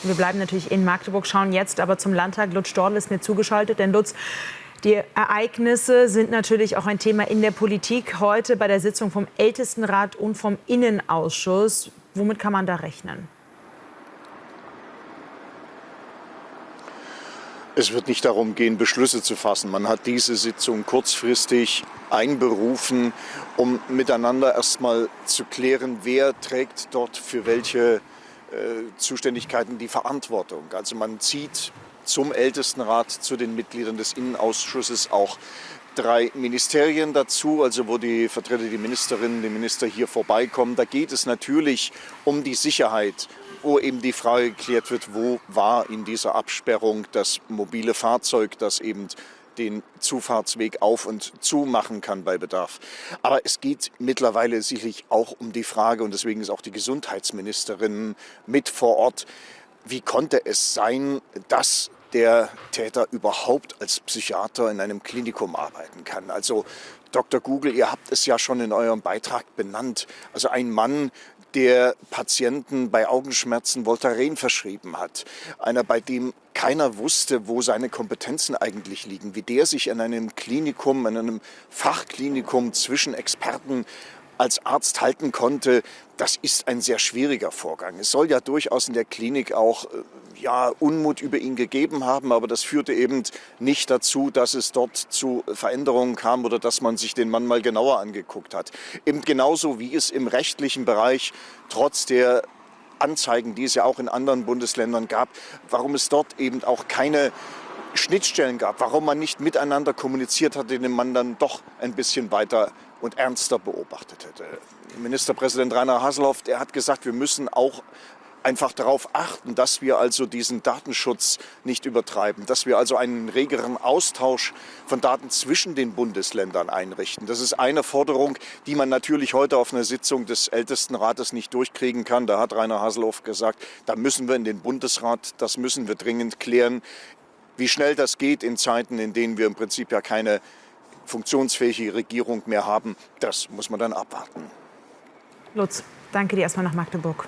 Wir bleiben natürlich in Magdeburg, schauen jetzt aber zum Landtag. Lutz Storl ist mir zugeschaltet. Denn Lutz, die Ereignisse sind natürlich auch ein Thema in der Politik. Heute bei der Sitzung vom Ältestenrat und vom Innenausschuss. Womit kann man da rechnen? Es wird nicht darum gehen, Beschlüsse zu fassen. Man hat diese Sitzung kurzfristig einberufen, um miteinander erstmal zu klären, wer trägt dort für welche Zuständigkeiten die Verantwortung. Also man zieht zum Ältestenrat, zu den Mitgliedern des Innenausschusses auch 3 Ministerien dazu, also wo die Vertreter, die Ministerinnen, die Minister hier vorbeikommen. Da geht es natürlich um die Sicherheit, wo eben die Frage geklärt wird, wo war in dieser Absperrung das mobile Fahrzeug, das eben den Zufahrtsweg auf und zu machen kann bei Bedarf. Aber es geht mittlerweile sicherlich auch um die Frage, und deswegen ist auch die Gesundheitsministerin mit vor Ort, wie konnte es sein, dass der Täter überhaupt als Psychiater in einem Klinikum arbeiten kann. Also Dr. Google, ihr habt es ja schon in eurem Beitrag benannt. Also ein Mann, der Patienten bei Augenschmerzen Voltaren verschrieben hat. Einer, bei dem keiner wusste, wo seine Kompetenzen eigentlich liegen. Wie der sich in einem Klinikum, in einem Fachklinikum zwischen Experten als Arzt halten konnte, das ist ein sehr schwieriger Vorgang. Es soll ja durchaus in der Klinik auch Unmut über ihn gegeben haben, aber das führte eben nicht dazu, dass es dort zu Veränderungen kam oder dass man sich den Mann mal genauer angeguckt hat. Eben genauso wie es im rechtlichen Bereich trotz der Anzeigen, die es ja auch in anderen Bundesländern gab, warum es dort eben auch keine Schnittstellen gab, warum man nicht miteinander kommuniziert hat, den man dann doch ein bisschen weiter und ernster beobachtet hätte. Ministerpräsident Rainer Haseloff, der hat gesagt, wir müssen auch einfach darauf achten, dass wir also diesen Datenschutz nicht übertreiben, dass wir also einen regeren Austausch von Daten zwischen den Bundesländern einrichten. Das ist eine Forderung, die man natürlich heute auf einer Sitzung des Ältestenrates nicht durchkriegen kann. Da hat Rainer Haseloff gesagt, da müssen wir in den Bundesrat, das müssen wir dringend klären. Wie schnell das geht in Zeiten, in denen wir im Prinzip ja keine funktionsfähige Regierung mehr haben, das muss man dann abwarten. Lutz, danke dir erstmal nach Magdeburg.